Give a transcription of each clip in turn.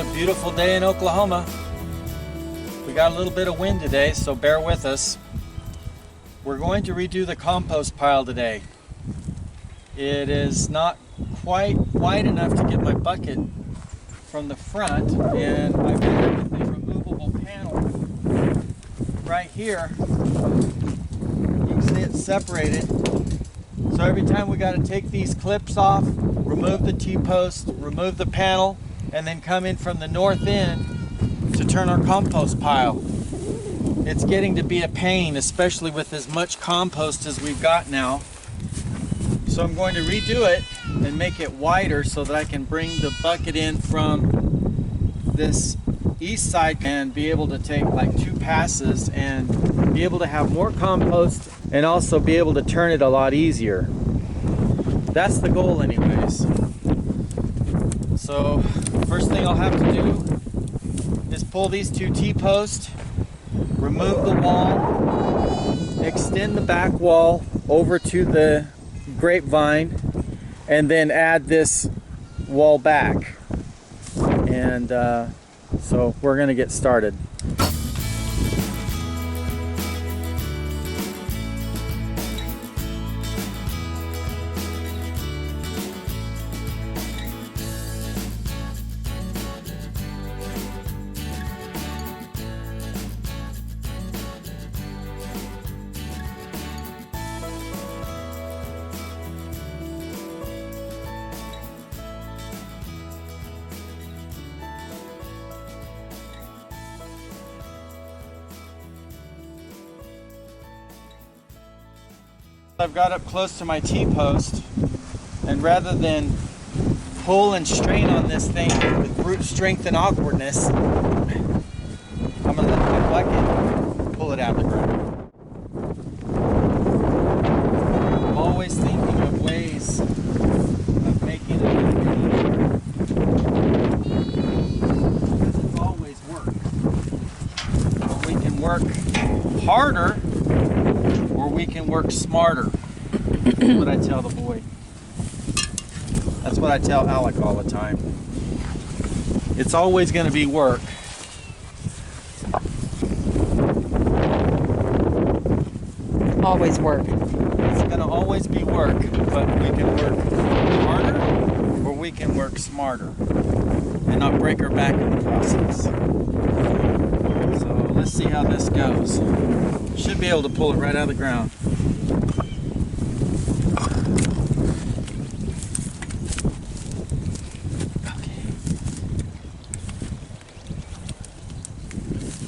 a beautiful day in Oklahoma. We got a little bit of wind today, so bear with us. We're going to redo the compost pile today. It is not quite wide enough to get my bucket from the front, and I've got the removable panel right here. You can see it's separated. So every time we got to take these clips off, remove the T-post, remove the panel, and then come in from the north end to turn our compost pile. It's getting to be a pain, especially with as much compost as we've got now. So I'm going to redo it and make it wider so that I can bring the bucket in from this east side and be able to take like 2 passes and be able to have more compost and also be able to turn it a lot easier. That's the goal anyways. So first thing I'll have to do is pull these 2 T-posts, remove the wall, extend the back wall over to the grapevine, and then add this wall back. And so we're gonna get started. I've got up close to my T-post, and rather than pull and strain on this thing with brute strength and awkwardness, I'm going to let my bucket pull it out of the ground. I'm always thinking of ways of making it easier. It doesn't always work. But we can work harder, or we can work smarter. That's what I tell the boy. That's what I tell Alec all the time. It's always going to be work. Always work. It's going to always be work, but we can work harder or we can work smarter and not break our back in the process. So let's see how this goes. Should be able to pull it right out of the ground. Okay.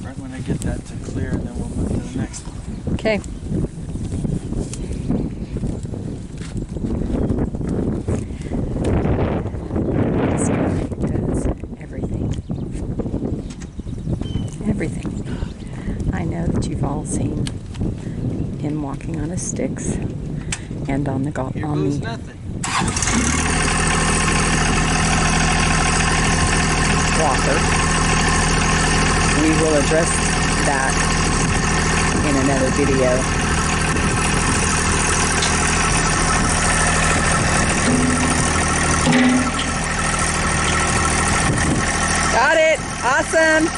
Right when I get that to clear, and then we'll move to the next one. Okay. This guy does everything. Everything. I know that you've all seen him walking on his sticks and on the Here goes nothing. walker. We will address that in another video. Got it! Awesome!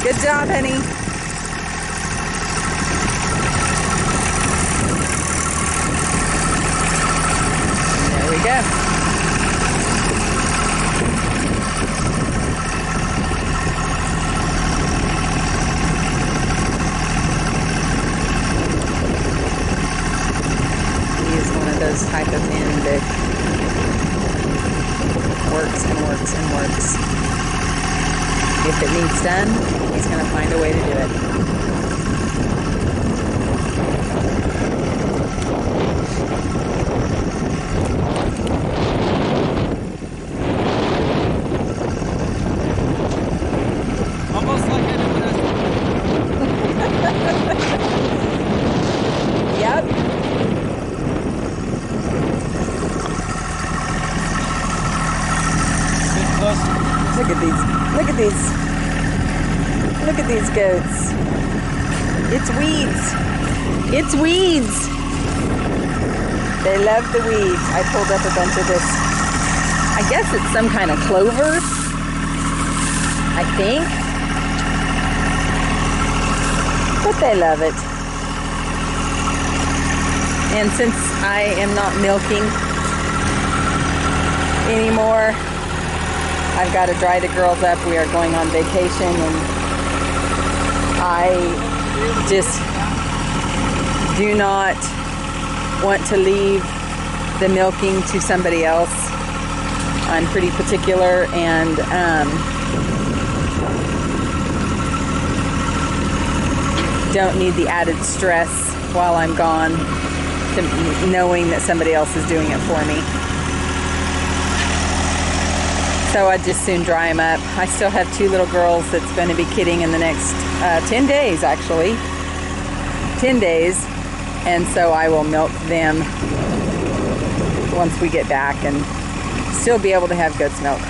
Good job, honey. There we go. He is one of those type of men that works and works and works. If it needs done, he's going to find a way to do it. Almost like I know what I Yep. Get closer. Look at these. Look at these. Look at these goats. It's weeds. It's weeds. They love the weeds. I pulled up a bunch of this. I guess it's some kind of clover. I think. But they love it. And since I am not milking anymore, I've got to dry the girls up. We are going on vacation, and I just do not want to leave the milking to somebody else. I'm pretty particular, and don't need the added stress while I'm gone, knowing that somebody else is doing it for me. So I'd just soon dry them up. I still have 2 little girls that's going to be kidding in the next 10 days, actually. 10 days. And so I will milk them once we get back and still be able to have goat's milk.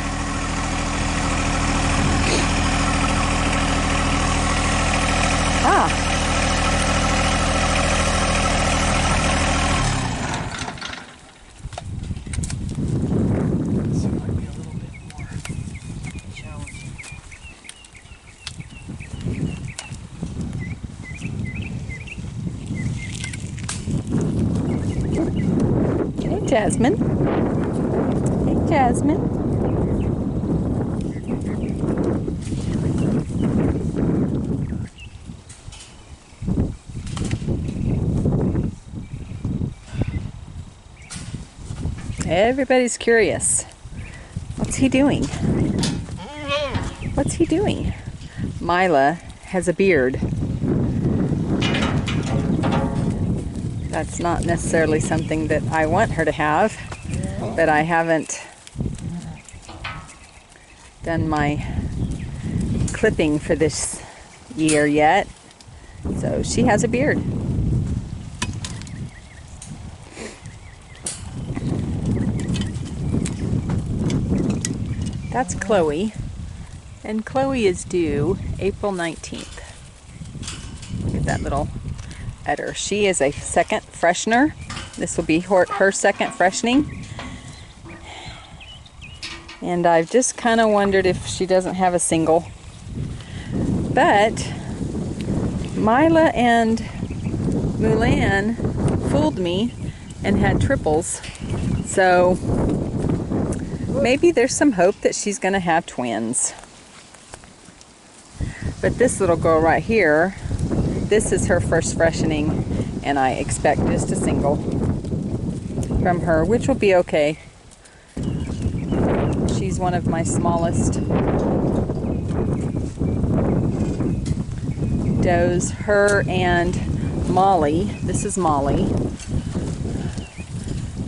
Ah. Jasmine. Hey, Jasmine. Everybody's curious. What's he doing? What's he doing? Mila has a beard. That's not necessarily something that I want her to have, but I haven't done my clipping for this year yet. So she has a beard. That's Chloe, and Chloe is due April 19th. Look at that little udder. She is a second freshener. This will be her second freshening. And I've just kind of wondered if she doesn't have a single. But Mila and Mulan fooled me and had triples. So maybe there's some hope that she's going to have twins. But this little girl right here, this is her first freshening, and I expect just a single from her, which will be okay. She's one of my smallest does. Her and Molly. This is Molly.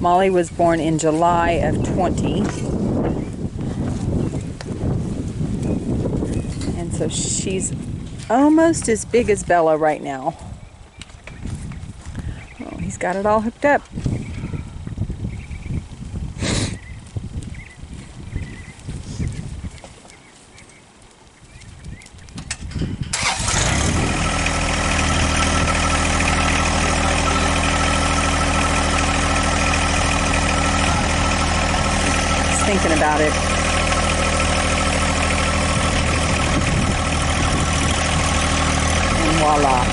Molly was born in July of 20. And so she's almost as big as Bella right now. Oh, he's got it all hooked up. Thinking about it. And voila.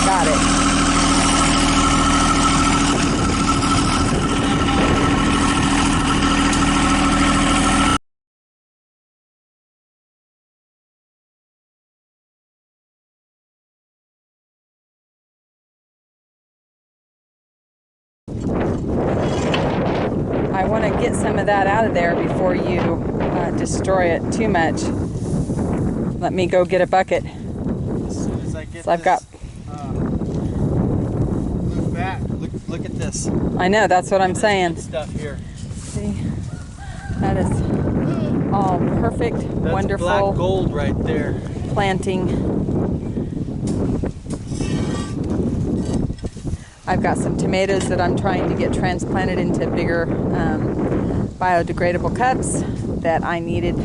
Got it. I want to get some of that out of there before you destroy it too much. Let me go get a bucket. As soon as I get So I've got. Move back. Look at this. I know, that's what I'm saying. Stuff here. See, that is all perfect, That's wonderful black gold right there. planting. I've got some tomatoes that I'm trying to get transplanted into bigger biodegradable cups that I needed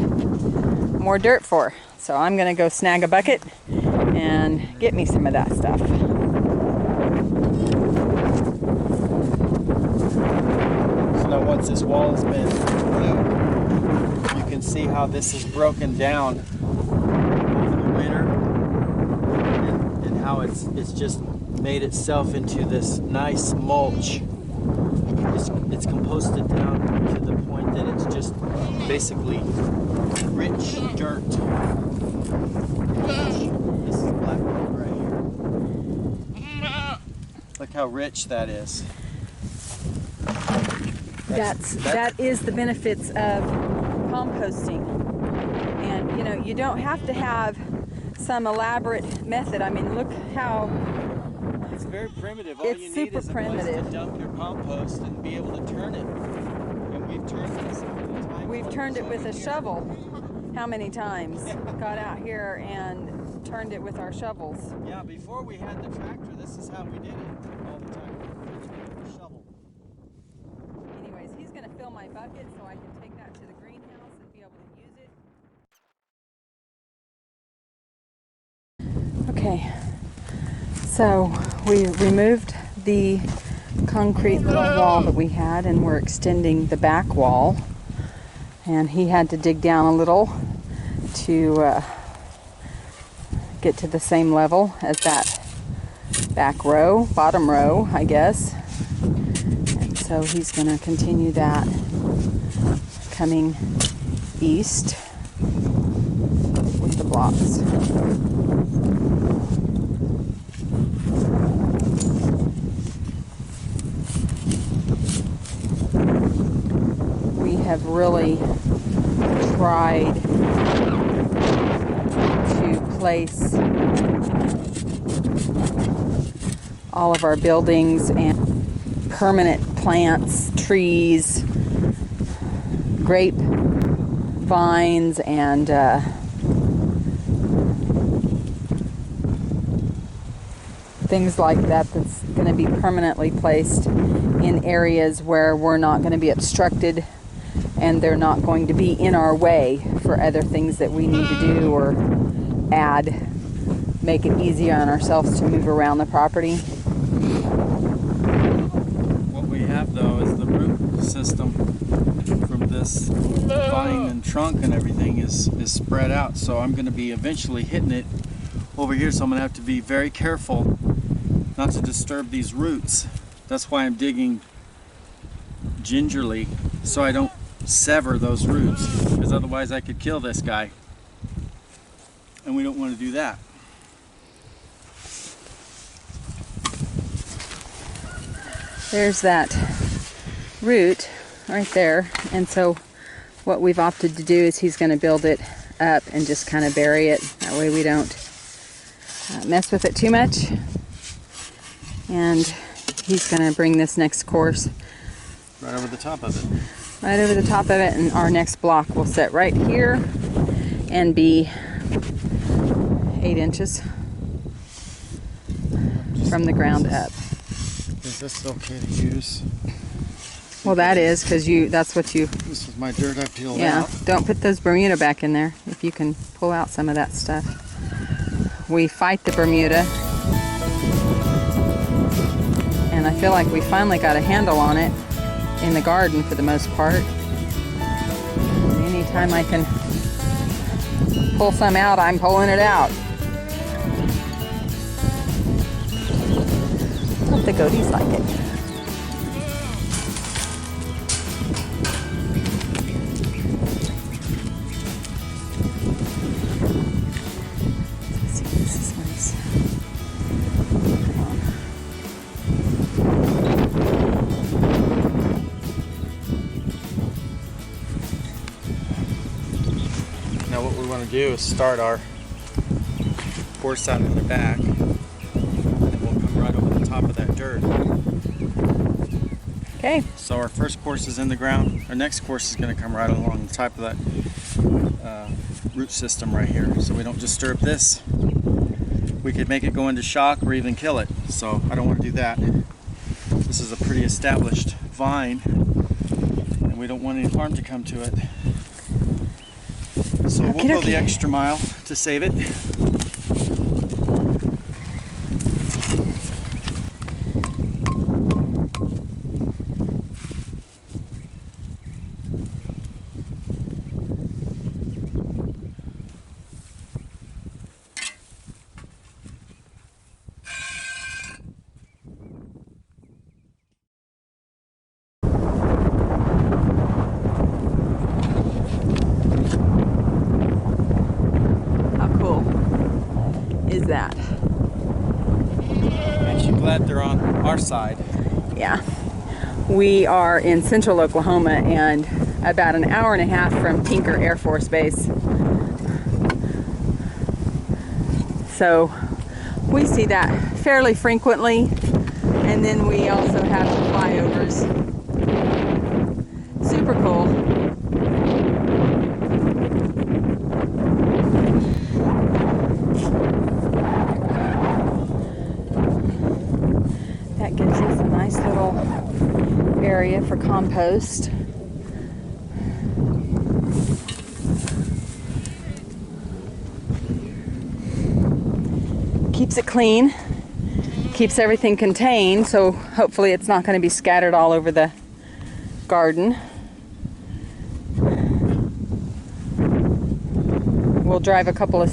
more dirt for. So I'm going to go snag a bucket and get me some of that stuff. So now once this wall has been put up, you can see how this is broken down over the winter, and how it's just made itself into this nice mulch. It's composted down to the point that it's just basically rich dirt. This is black dirt right here. Look how rich that is. That is the benefits of composting. And you know, you don't have to have some elaborate method. I mean, look how it's very primitive. All it's you need super is a place primitive. to dump your compost and be able to turn it. And we've turned this so many times. We've turned it with a shovel. How many times? Got out here and turned it with our shovels. Yeah, before we had the tractor, this is how we did it all the time. Just with a shovel. Anyways, he's going to fill my bucket so I can take that to the greenhouse and be able to use it. Okay, so we removed the concrete little wall that we had, and we're extending the back wall. And he had to dig down a little to get to the same level as that back row, bottom row, I guess. And so he's going to continue that coming east with the blocks. We have really tried to place all of our buildings and permanent plants, trees, grape vines, and things like that that's going to be permanently placed in areas where we're not going to be obstructed and they're not going to be in our way for other things that we need to do or add, make it easier on ourselves to move around the property. What we have though is the root system from this vine and trunk and everything is spread out. So I'm going to be eventually hitting it over here, so I'm going to have to be very careful not to disturb these roots. That's why I'm digging gingerly so I don't sever those roots, because otherwise I could kill this guy, and we don't want to do that. There's that root right there, and so what we've opted to do is he's going to build it up and just kind of bury it. That way we don't mess with it too much. And he's going to bring this next course Right over the top of it. right over the top of it, and our next block will sit right here and be 8 inches from the ground up. Is this okay to use? Well, that is because that's what you. This is my dirt I peeled Yeah, out. don't put those Bermuda back in there if you can pull out some of that stuff. We fight the Bermuda, and I feel like we finally got a handle on it in the garden for the most part. And anytime I can pull some out, I'm pulling it out. Hope the goatees like it. Let's see, this is nice. Come on. Now what we want to do is start our course out in the back, and then we'll come right over the top of that dirt. Okay. So our first course is in the ground. Our next course is going to come right along the top of that root system right here. So we don't disturb this. We could make it go into shock or even kill it. So I don't want to do that. This is a pretty established vine, and we don't want any harm to come to it. So we'll go the extra mile to save it. is that? Aren't you glad they're on our side? Yeah. We are in central Oklahoma and about an hour and a half from Tinker Air Force Base. So we see that fairly frequently. And then we also have flyovers. Super cool. That gives us a nice little area for compost. Keeps it clean, keeps everything contained, so hopefully it's not going to be scattered all over the garden. We'll drive a couple of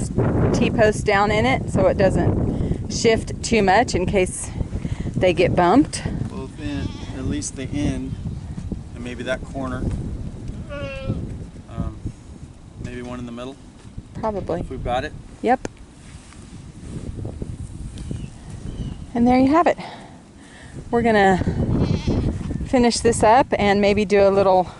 T-posts down in it so it doesn't shift too much in case they get bumped. Well, then at least the end, and maybe that corner. Maybe one in the middle. Probably. If we've got it. Yep. And there you have it. We're gonna finish this up and maybe do a little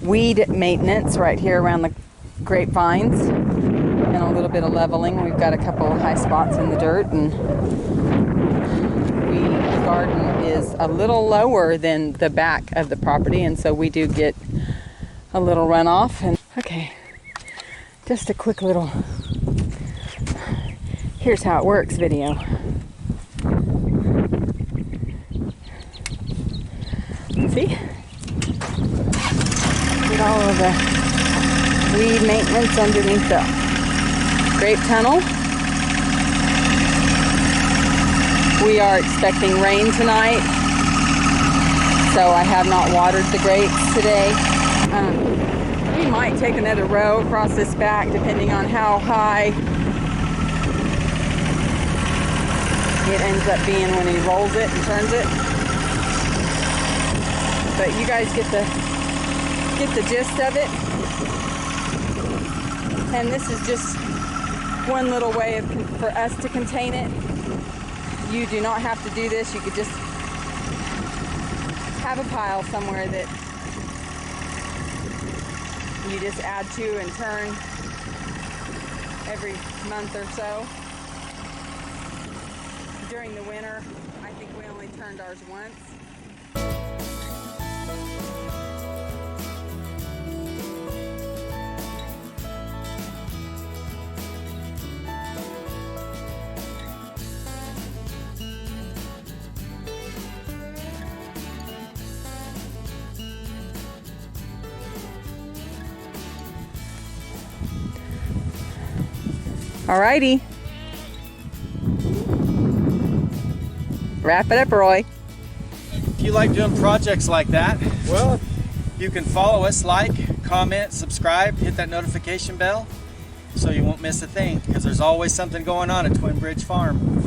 weed maintenance right here around the grapevines and a little bit of leveling. We've got a couple of high spots in the dirt, and the garden is a little lower than the back of the property, and so we do get a little runoff. And okay, just a quick little here's how it works video. See? Get all of the weed maintenance underneath the grape tunnel. We are expecting rain tonight, so I have not watered the grapes today. We might take another row across this back depending on how high it ends up being when he rolls it and turns it. But you guys get the gist of it. And this is just one little way for us to contain it. You do not have to do this. You could just have a pile somewhere that you just add to and turn every month or so. During the winter, I think we only turned ours once. Alrighty. Wrap it up, Roy. If you like doing projects like that, well, you can follow us, like, comment, subscribe, hit that notification bell so you won't miss a thing, because there's always something going on at Twin Bridge Farm.